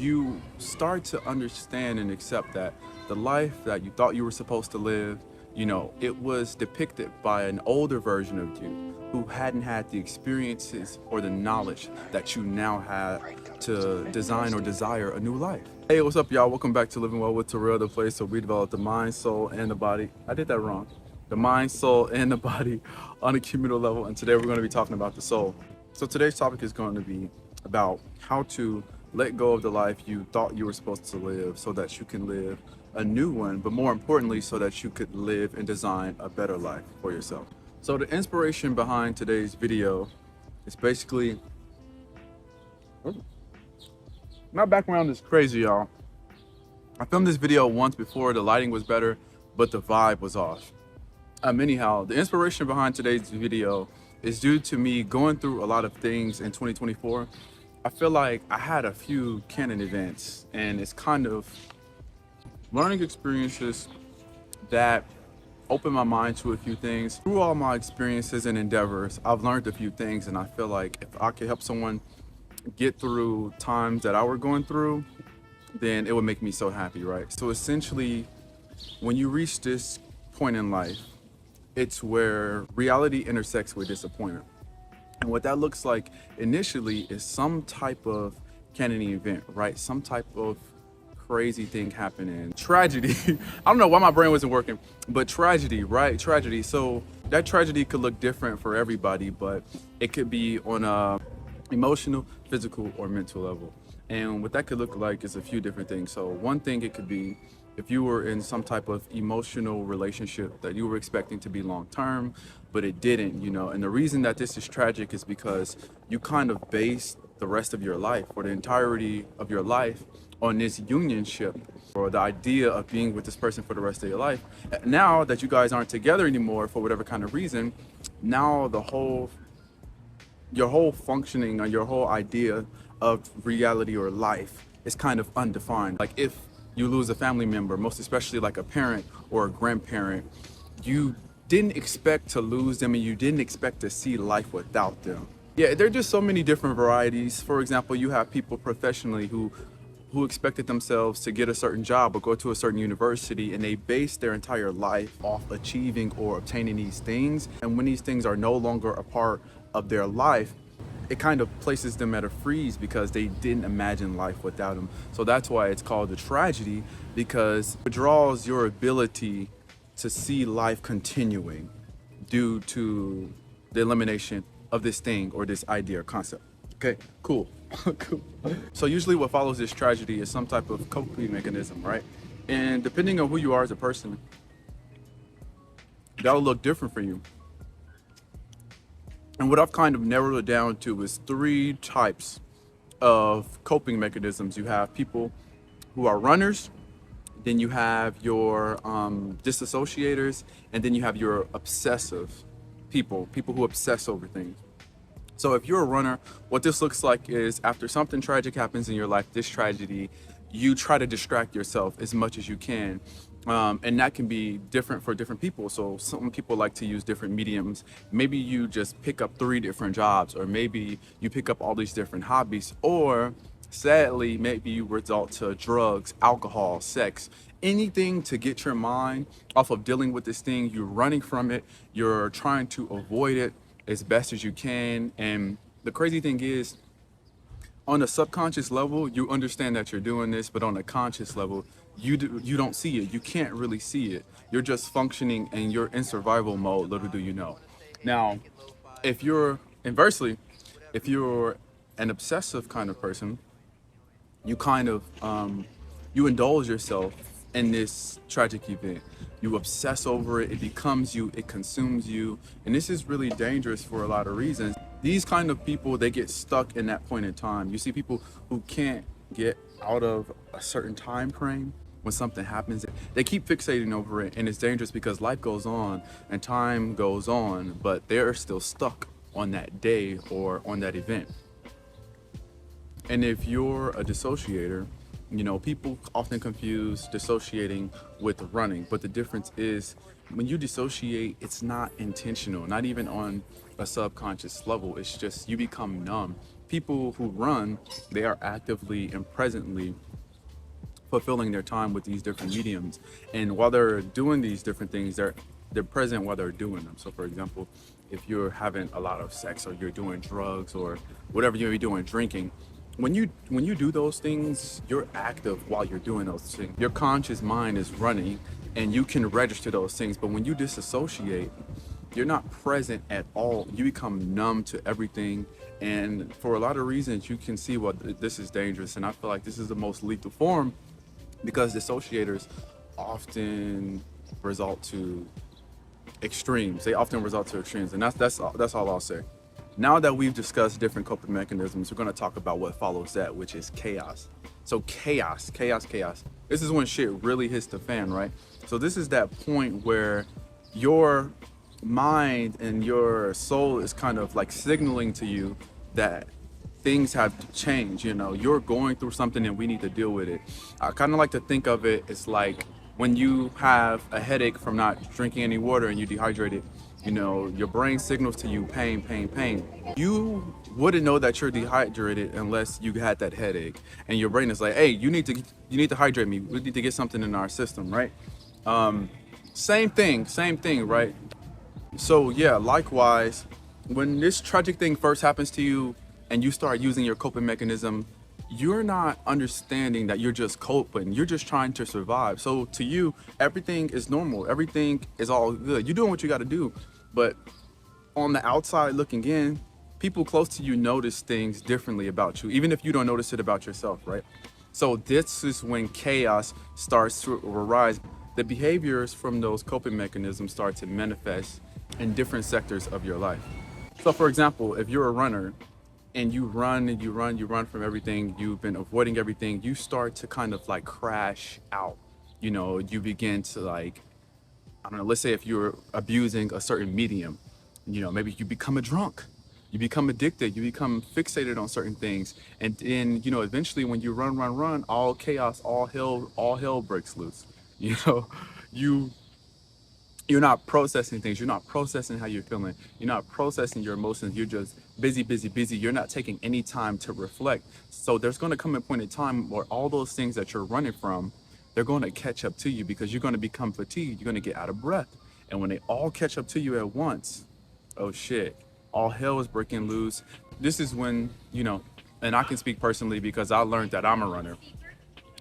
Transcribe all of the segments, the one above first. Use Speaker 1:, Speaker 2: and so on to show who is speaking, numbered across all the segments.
Speaker 1: you start to understand and accept that the life that you thought you were supposed to live, it was depicted by an older version of you who hadn't had the experiences or the knowledge that you now have to design or desire a new life. Hey, what's up, y'all? Welcome back to Living Well with Terrell, the place where we develop the mind, soul, and the body. I did that wrong. The mind, soul, and the body on a cumulative level. And today we're going to be talking about the soul. So today's topic is going to be about how to let go of the life you thought you were supposed to live so that you can live a new one, but more importantly, so that you could live and design a better life for yourself. So the inspiration behind today's video is basically, my background is crazy, y'all. I filmed this video once before, the lighting was better, but the vibe was off. Anyhow, the inspiration behind today's video is due to me going through a lot of things in 2024. I feel like I had a few canon events, and it's kind of learning experiences that opened my mind to a few things. Through all my experiences and endeavors, I've learned a few things, and I feel like if I could help someone get through times that I were going through, then it would make me so happy, right? So essentially, when you reach this point in life, it's where reality intersects with disappointment. And what that looks like initially is some type of canon event, right? Some type of crazy thing happening. Tragedy. I don't know why my brain wasn't working, but tragedy, right? Tragedy. So that tragedy could look different for everybody, but it could be on a emotional, physical, or mental level. And what that could look like is a few different things. So one thing it could be if you were in some type of emotional relationship that you were expecting to be long-term, but it didn't, and the reason that this is tragic is because you kind of base the rest of your life or the entirety of your life on this unionship or the idea of being with this person for the rest of your life. Now that you guys aren't together anymore for whatever kind of reason, now your whole functioning or your whole idea of reality or life is kind of undefined. Like if you lose a family member, most especially like a parent or a grandparent, you didn't expect to lose them and you didn't expect to see life without them. Yeah, there are just so many different varieties. For example, you have people professionally who expected themselves to get a certain job or go to a certain university, and they base their entire life off achieving or obtaining these things. And when these things are no longer a part of their life, it kind of places them at a freeze because they didn't imagine life without them. So that's why it's called a tragedy, because it draws your ability to see life continuing due to the elimination of this thing or this idea or concept. Okay, cool. Cool. So usually what follows this tragedy is some type of coping mechanism, right? And depending on who you are as a person, that'll look different for you. And what I've kind of narrowed it down to is three types of coping mechanisms. You have people who are runners, then you have your disassociators, and then you have your obsessive people who obsess over things. So if you're a runner, what this looks like is after something tragic happens in your life, this tragedy, you try to distract yourself as much as you can. And that can be different for different people. So some people like to use different mediums. Maybe you just pick up 3 different jobs, or maybe you pick up all these different hobbies, or sadly, maybe you resort to drugs, alcohol, sex, anything to get your mind off of dealing with this thing. You're running from it. You're trying to avoid it as best as you can. And the crazy thing is, on a subconscious level, you understand that you're doing this, but on a conscious level, you don't see it. You can't really see it. You're just functioning and you're in survival mode, little do you know. Now, if you're inversely, if you're an obsessive kind of person, you kind of, you indulge yourself in this tragic event. You obsess over it, it becomes you, it consumes you. And this is really dangerous for a lot of reasons. These kind of people, they get stuck in that point in time. You see people who can't get out of a certain time frame when something happens. They keep fixating over it, and it's dangerous because life goes on and time goes on, but they're still stuck on that day or on that event. And if you're a dissociator, people often confuse dissociating with running, but the difference is when you dissociate, it's not intentional, not even on a subconscious level. It's just you become numb people who run, they are actively and presently fulfilling their time with these different mediums. And while they're doing these different things, they're present while they're doing them. So for example, if you're having a lot of sex, or you're doing drugs, or whatever you're doing, drinking, when you do those things, you're active while you're doing those things. Your conscious mind is running and you can register those things. But when you disassociate, you're not present at all. You become numb to everything. And for a lot of reasons, you can see what this is dangerous. And I feel like this is the most lethal form, because dissociators often result to extremes. They often result to extremes, and that's all I'll say. Now that we've discussed different coping mechanisms, we're going to talk about what follows that, which is chaos. So chaos. This is when shit really hits the fan, right? So this is that point where your mind and your soul is kind of like signaling to you that things have to change. You're going through something and we need to deal with it. I kind of like to think of it as like when you have a headache from not drinking any water and you dehydrated. Your brain signals to you pain. You wouldn't know that you're dehydrated unless you had that headache, and your brain is like, hey, you need to hydrate me. We need to get something in our system, right? Same thing, right? So yeah, likewise, when this tragic thing first happens to you and you start using your coping mechanism, you're not understanding that you're just coping. You're just trying to survive. So to you, everything is normal. Everything is all good. You're doing what you got to do. But on the outside looking in, people close to you notice things differently about you, even if you don't notice it about yourself, right? So this is when chaos starts to arise. The behaviors from those coping mechanisms start to manifest in different sectors of your life. So for example, if you're a runner and you run from everything, you've been avoiding everything, you start to kind of like crash out. You begin to like, I don't know, let's say if you're abusing a certain medium, maybe you become a drunk, you become addicted, you become fixated on certain things. And then, eventually when you run, all chaos, all hell breaks loose. You you're not processing things. You're not processing how you're feeling. You're not processing your emotions. You're just busy. You're not taking any time to reflect. So there's going to come a point in time where all those things that you're running from, they're going to catch up to you, because you're going to become fatigued. You're going to get out of breath. And when they all catch up to you at once, oh shit, all hell is breaking loose. This is when, and I can speak personally because I learned that I'm a runner.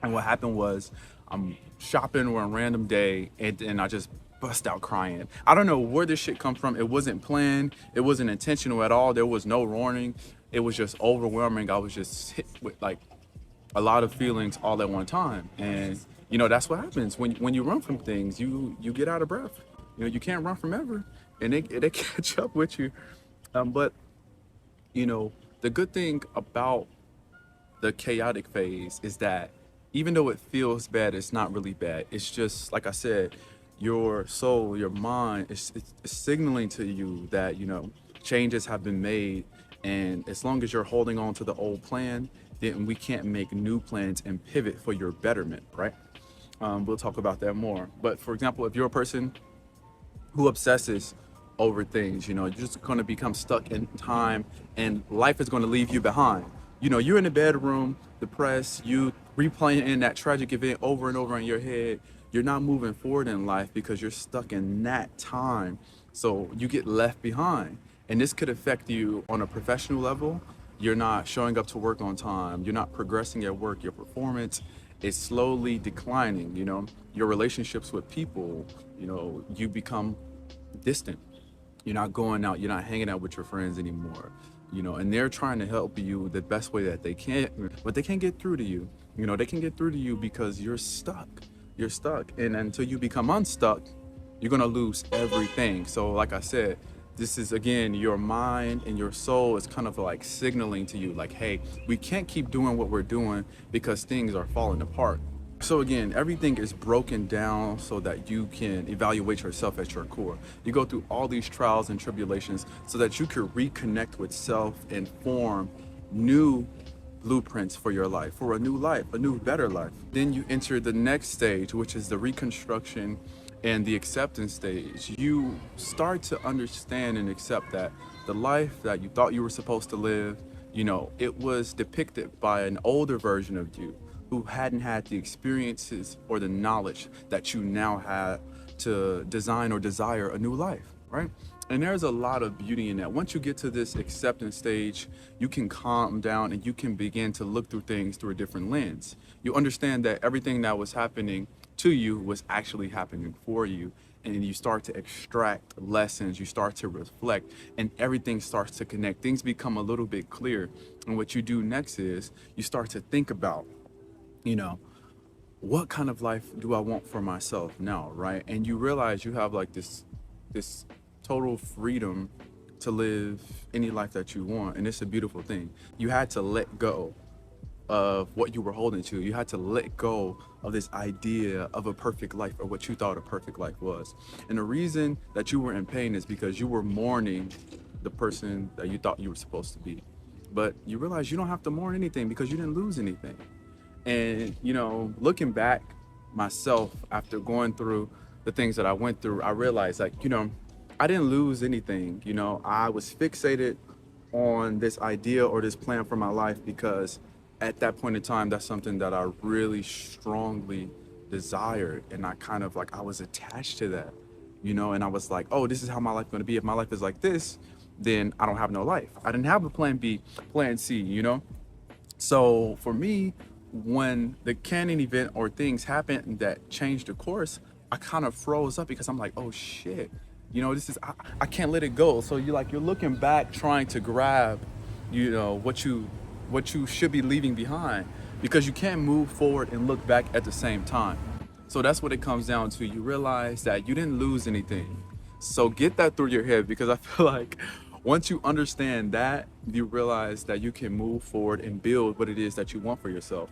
Speaker 1: And what happened was, I'm shopping one random day and I just bust out crying. I don't know where this shit come from. It wasn't planned. It wasn't intentional at all. There was no warning. It was just overwhelming. I was just hit with like a lot of feelings all at one time. And that's what happens when you run from things. You get out of breath. You can't run from ever, and they catch up with you. But the good thing about the chaotic phase is that even though it feels bad, it's not really bad. It's just, like I said, your soul, your mind is signaling to you that, changes have been made. And as long as you're holding on to the old plan, then we can't make new plans and pivot for your betterment, right? We'll talk about that more. But for example, if you're a person who obsesses over things, you're just going to become stuck in time, and life is going to leave you behind. You're in the bedroom, depressed, you replaying that tragic event over and over in your head. You're not moving forward in life because you're stuck in that time. So you get left behind. And this could affect you on a professional level. You're not showing up to work on time. You're not progressing at work. Your performance is slowly declining. Your relationships with people, you become distant. You're not going out. You're not hanging out with your friends anymore. And they're trying to help you the best way that they can, but they can't get through to you. They can get through to you because you're stuck. You're stuck. And until you become unstuck, you're going to lose everything. So like I said, this is, again, your mind and your soul is kind of like signaling to you like, hey, we can't keep doing what we're doing because things are falling apart. So again, everything is broken down so that you can evaluate yourself at your core. You go through all these trials and tribulations so that you can reconnect with self and form new blueprints for your life, for a new life, a new, better life. Then you enter the next stage, which is the reconstruction and the acceptance stage. You start to understand and accept that the life that you thought you were supposed to live, You know, it was depicted by an older version of you who hadn't had the experiences or the knowledge that you now have to design or desire a new life, right? And there's a lot of beauty in that. Once you get to this acceptance stage, you can calm down and you can begin to look through things through a different lens. You understand that everything that was happening to you was actually happening for you. And you start to extract lessons, you start to reflect, and everything starts to connect. Things become a little bit clear. And what you do next is you start to think about, you know, what kind of life do I want for myself now, right? And you realize you have like this total freedom to live any life that you want, and it's a beautiful thing. You had to let go of what you were holding to. You had to let go of this idea of a perfect life or what you thought a perfect life was. And the reason that you were in pain is because you were mourning the person that you thought you were supposed to be. But you realize you don't have to mourn anything because you didn't lose anything. And, you know, looking back myself after going through the things that I went through, I realized, like, you know, I didn't lose anything. You know, I was fixated on this idea or this plan for my life because at that point in time, that's something that I really strongly desired. And I kind of like, I was attached to that, you know, and I was like, oh, this is how my life is going to be. If my life is like this, then I don't have no life. I didn't have a plan B, plan C, you know? So for me, when the canon event or things happened that changed the course, I kind of froze up because I'm like, oh shit, you know, this is, I can't let it go. So you're looking back, trying to grab, you know, what you should be leaving behind, because you can't move forward and look back at the same time. So that's what it comes down to. You realize that you didn't lose anything. So get that through your head, because I feel like once you understand that, you realize that you can move forward and build what it is that you want for yourself.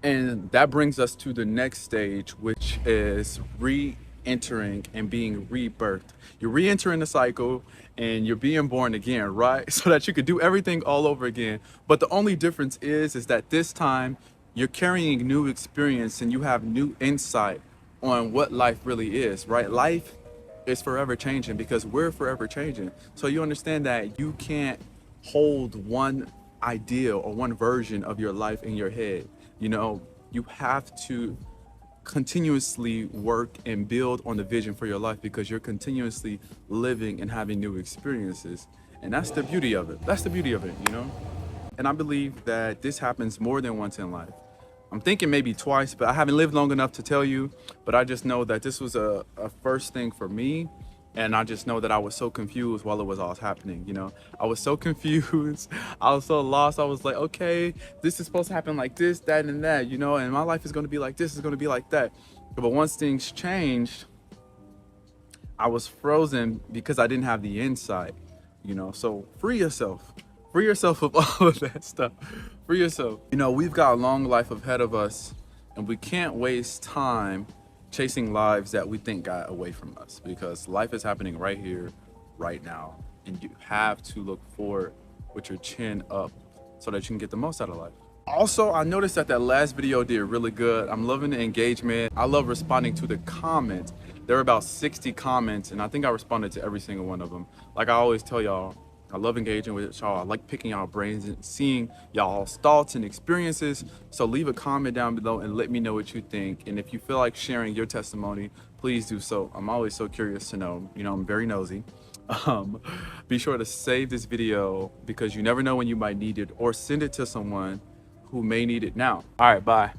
Speaker 1: And that brings us to the next stage, which is re-entering and being rebirthed. You're re-entering the cycle and you're being born again, right? So that you could do everything all over again. But the only difference is that this time you're carrying new experience and you have new insight on what life really is, right? Life is forever changing because we're forever changing. So you understand that you can't hold one idea or one version of your life in your head. You know, you have to continuously work and build on the vision for your life because you're continuously living and having new experiences. And that's the beauty of it. That's the beauty of it, you know? And I believe that this happens more than once in life. I'm thinking maybe twice, but I haven't lived long enough to tell you. But I just know that this was a first thing for me. And I just know that I was so confused while it was all happening, you know? I was so confused. I was so lost. I was like, okay, this is supposed to happen like this, that, and that, you know? And my life is going to be like this, is going to be like that. But once things changed, I was frozen because I didn't have the insight, you know? So free yourself. Free yourself of all of that stuff. Free yourself. You know, we've got a long life ahead of us, and we can't waste time chasing lives that we think got away from us, because life is happening right here, right now. And you have to look forward with your chin up so that you can get the most out of life. Also, I noticed that last video did really good. I'm loving the engagement. I love responding to the comments. There were about 60 comments, and I think I responded to every single one of them. Like I always tell y'all, I love engaging with y'all. I like picking y'all brains and seeing y'all's thoughts and experiences. So leave a comment down below and let me know what you think. And if you feel like sharing your testimony, please do so. I'm always so curious to know. You know, I'm very nosy. Be sure to save this video because you never know when you might need it, or send it to someone who may need it now. All right, bye.